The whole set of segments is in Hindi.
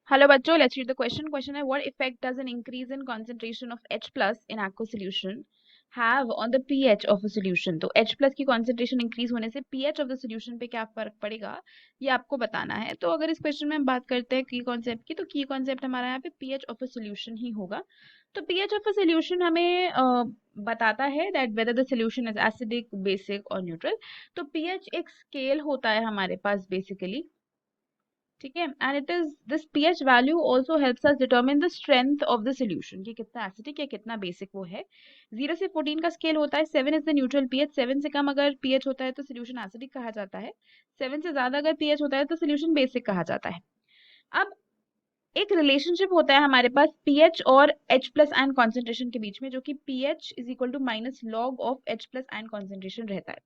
हेलो बच्चों, let's read the question. Question है what effect does an increase in concentration of H plus in aqueous solution have on the pH of a solution. तो H प्लस की कंसंट्रेशन इंक्रीज होने से pH ऑफ द सॉल्यूशन पे क्या फर्क पड़ेगा, ये आपको बताना है। तो अगर इस क्वेश्चन में हम बात करते हैं की कॉन्सेप्ट की, तो की कॉन्सेप्ट हमारा यहाँ पे pH ऑफ अ सॉल्यूशन ही होगा। तो pH ऑफ अ सॉल्यूशन हमें बताता है that whether the solution is acidic, basic और न्यूट्रल। तो pH एक स्केल होता है हमारे पास बेसिकली, ठीक है। And it is this pH value also helps us determine the strength of the solution, कि कितना एसिडिक या कितना बेसिक वो है। 0 से 14 का स्केल होता है। 7 इज द न्यूट्रल पीएच। 7 से कम अगर पीएच होता है तो सॉल्यूशन एसिडिक कहा जाता है। 7 से ज्यादा अगर पीएच होता है तो सॉल्यूशन बेसिक कहा जाता है। अब एक रिलेशनशिप होता है हमारे पास पीएच और H प्लस आयन कॉन्सेंट्रेशन के बीच में, जो कि pH is equal to minus log of H plus ion concentration रहता है।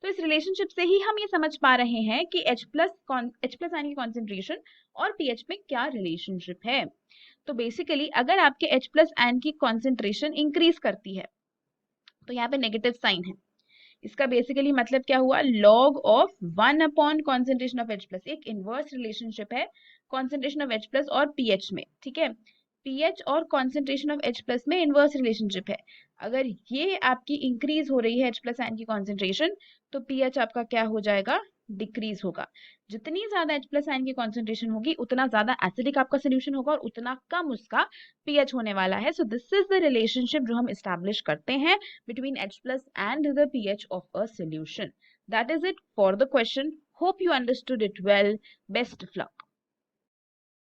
तो इस रिलेशनशिप से ही हम ये समझ पा रहे हैं कि H प्लस आयन की कॉन्सेंट्रेशन और पीएच में क्या रिलेशनशिप है। तो बेसिकली अगर आपके H प्लस आयन की कॉन्सेंट्रेशन इंक्रीज करती है तो यहाँ पे नेगेटिव साइन है। इसका बेसिकली मतलब क्या हुआ, log of 1 upon concentration of H plus. एक इनवर्स रिलेशनशिप है कॉन्सेंट्रेशन ऑफ H प्लस और पीएच में, ठीक है। पीएच और कॉन्सेंट्रेशन ऑफ H प्लस में इनवर्स रिलेशनशिप है। अगर ये आपकी इंक्रीज हो रही है H प्लस आयन की कॉन्सेंट्रेशन, तो पीएच आपका क्या हो जाएगा, डिक्रीज होगा। जितनी ज्यादा H प्लस आयन की कॉन्सेंट्रेशन होगी उतना ज्यादा एसिडिक आपका सोल्यूशन होगा और उतना कम उसका पीएच होने वाला है। So this is the relationship जो हम इस्टेब्लिश करते हैं between H plus and the pH of a solution. That is it for the question. Hope you understood it well. Best of luck.